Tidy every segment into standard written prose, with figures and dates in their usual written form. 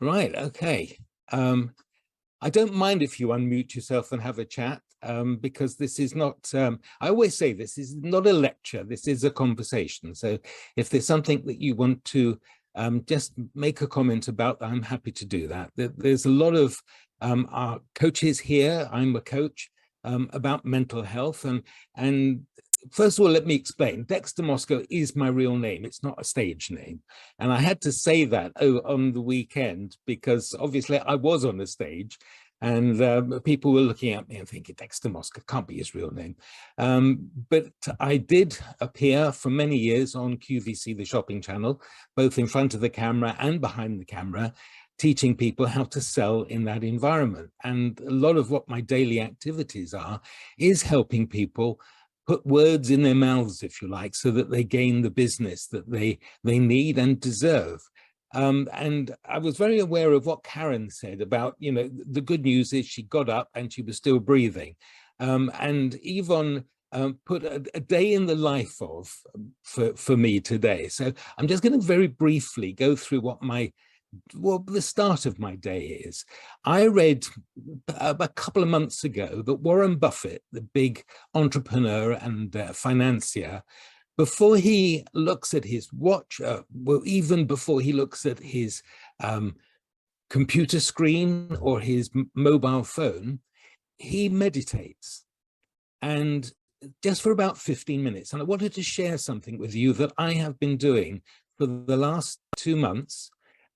Right, okay. I don't mind if you unmute yourself and have a chat, because this is not, I always say this is not a lecture, this is a conversation. So if there's something that you want to just make a comment about, I'm happy to do that. There's a lot of our coaches here, I'm a coach, about mental health. And first of all, let me explain. Dexter Moscow is my real name. It's not a stage name. And I had to say that on the weekend because obviously I was on the stage and people were looking at me and thinking, Dexter Moscow can't be his real name. But I did appear for many years on QVC, the shopping channel, both in front of the camera and behind the camera, teaching people how to sell in that environment. And a lot of what my daily activities are is helping people put words in their mouths, if you like, so that they gain the business that they need and deserve. And I was very aware of what Karen said about, you know, the good news is she got up and she was still breathing. And Yvonne put a day in the life of for me today. So I'm just going to very briefly go through what the start of my day is. I read a couple of months ago that Warren Buffett, the big entrepreneur and financier, before he looks at his watch, well, even before he looks at his computer screen or his mobile phone, he meditates. And just for about 15 minutes. And I wanted to share something with you that I have been doing for the last 2 months,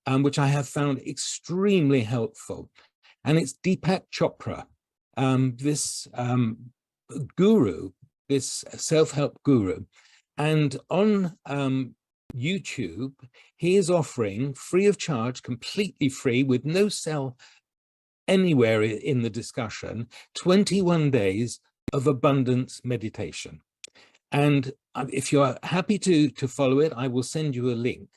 which I have found extremely helpful. And it's Deepak Chopra, this guru, this self-help guru. And on YouTube, he is offering free of charge, completely free, with no sell anywhere in the discussion, 21 days of abundance meditation. And if you're happy to follow it, I will send you a link.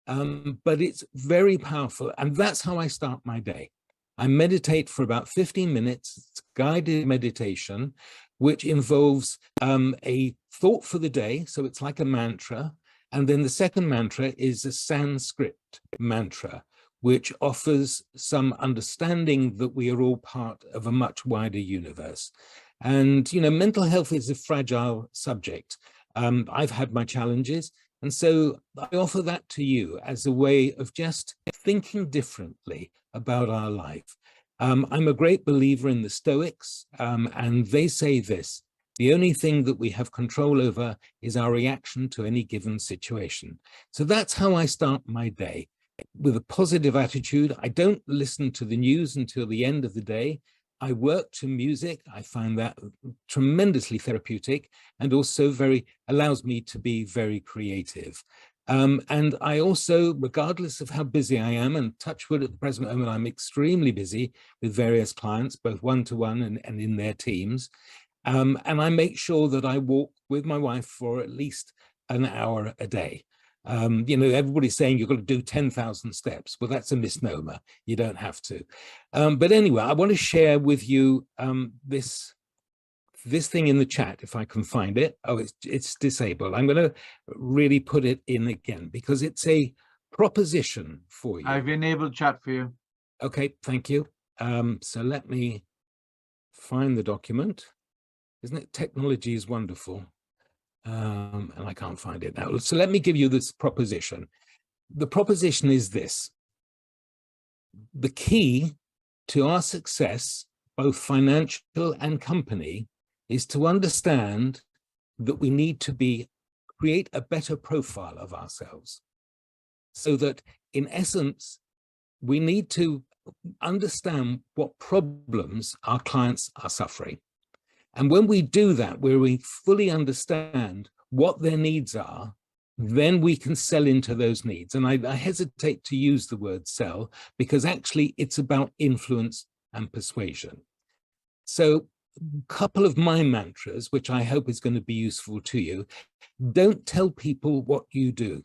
But it's very powerful. And that's how I start my day. I meditate for about 15 minutes. It's guided meditation, which involves a thought for the day. So it's like a mantra. And then the second mantra is a Sanskrit mantra, which offers some understanding that we are all part of a much wider universe. And, you know, mental health is a fragile subject. I've had my challenges. And so I offer that to you as a way of just thinking differently about our life. I'm a great believer in the Stoics, and they say this: the only thing that we have control over is our reaction to any given situation. So that's how I start my day, with a positive attitude. I don't listen to the news until the end of the day. I work to music. I find that tremendously therapeutic and also allows me to be very creative. And I also, regardless of how busy I am, and touch wood at the present moment, I'm extremely busy with various clients, both one-to-one and in their teams. And I make sure that I walk with my wife for at least an hour a day. You know, everybody's saying you've got to do 10,000 steps. Well, that's a misnomer. You don't have to. But anyway, I want to share with you this thing in the chat, if I can find it. Oh, it's disabled. I'm going to really put it in again because it's a proposition for you. I've enabled chat for you. Okay, thank you. So let me find the document. Isn't it? Technology is wonderful. And I can't find it now. So let me give you this proposition. The proposition is this: the key to our success, both financial and company, is to understand that we need to create a better profile of ourselves. So that in essence, we need to understand what problems our clients are suffering. And when we do that, where we fully understand what their needs are, then we can sell into those needs. And I hesitate to use the word sell because actually it's about influence and persuasion. So a couple of my mantras, which I hope is going to be useful to you: don't tell people what you do.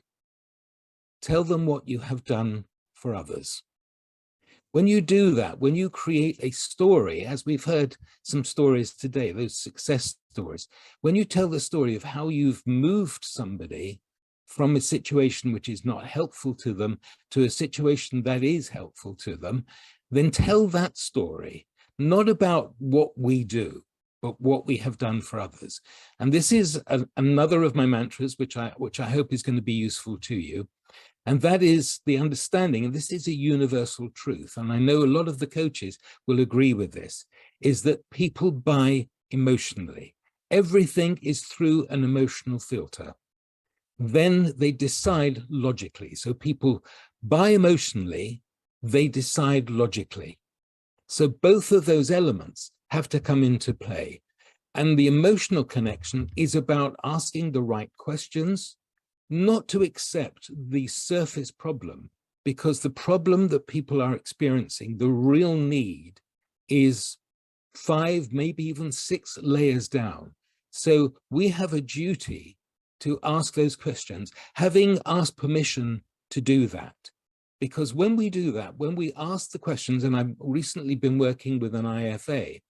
Tell them what you have done for others. When you do that, when you create a story, as we've heard some stories today, those success stories, when you tell the story of how you've moved somebody from a situation which is not helpful to them to a situation that is helpful to them, then tell that story, not about what we do, but what we have done for others. And this is another of my mantras, which I hope is going to be useful to you. And that is the understanding, and this is a universal truth, and I know a lot of the coaches will agree with this, is that people buy emotionally. Everything is through an emotional filter. Then they decide logically. So people buy emotionally, they decide logically. So both of those elements have to come into play. And the emotional connection is about asking the right questions, not to accept the surface problem, because the problem that people are experiencing, the real need, is 5, maybe even 6 layers down. So we have a duty to ask those questions, having asked permission to do that. Because when we do that, when we ask the questions, and I've recently been working with an IFA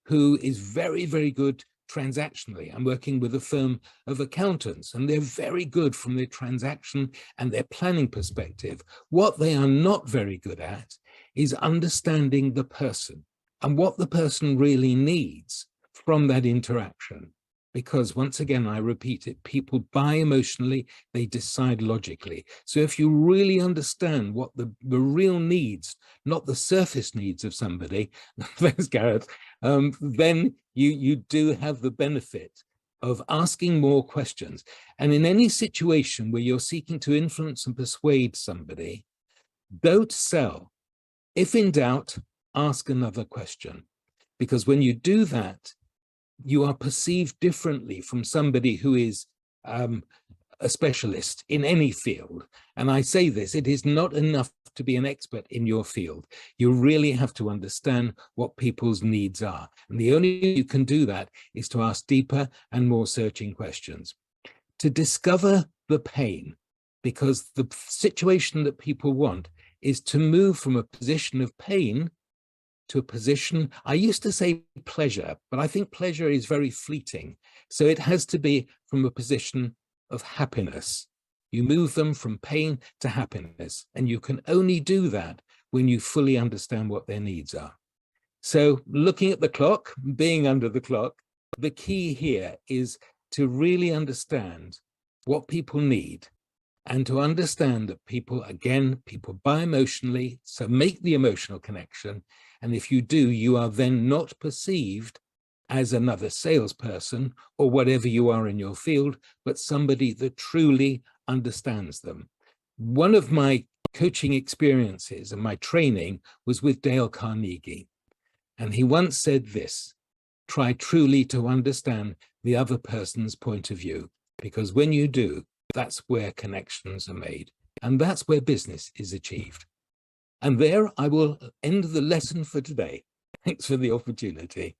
who is very, very good transactionally. I'm working with a firm of accountants, and they're very good from their transaction and their planning perspective. What they are not very good at is understanding the person and what the person really needs from that interaction. Because once again, I repeat it, people buy emotionally, they decide logically. So if you really understand what the real needs, not the surface needs of somebody, thanks, Gareth, then you do have the benefit of asking more questions. And in any situation where you're seeking to influence and persuade somebody, don't sell. If in doubt, ask another question. Because when you do that, you are perceived differently from somebody who is a specialist in any field. And I say this, it is not enough to be an expert in your field. You really have to understand what people's needs are. And the only way you can do that is to ask deeper and more searching questions. To discover the pain, because the situation that people want is to move from a position of pain to a position, I used to say pleasure, but I think pleasure is very fleeting. So it has to be from a position of happiness. You move them from pain to happiness, and you can only do that when you fully understand what their needs are. So looking at the clock, being under the clock, the key here is to really understand what people need, and to understand that people, again, people buy emotionally, so make the emotional connection. And if you do, you are then not perceived as another salesperson or whatever you are in your field, but somebody that truly understands them. One of my coaching experiences and my training was with Dale Carnegie. And he once said this: try truly to understand the other person's point of view, because when you do, that's where connections are made, and that's where business is achieved. And there I will end the lesson for today. Thanks for the opportunity.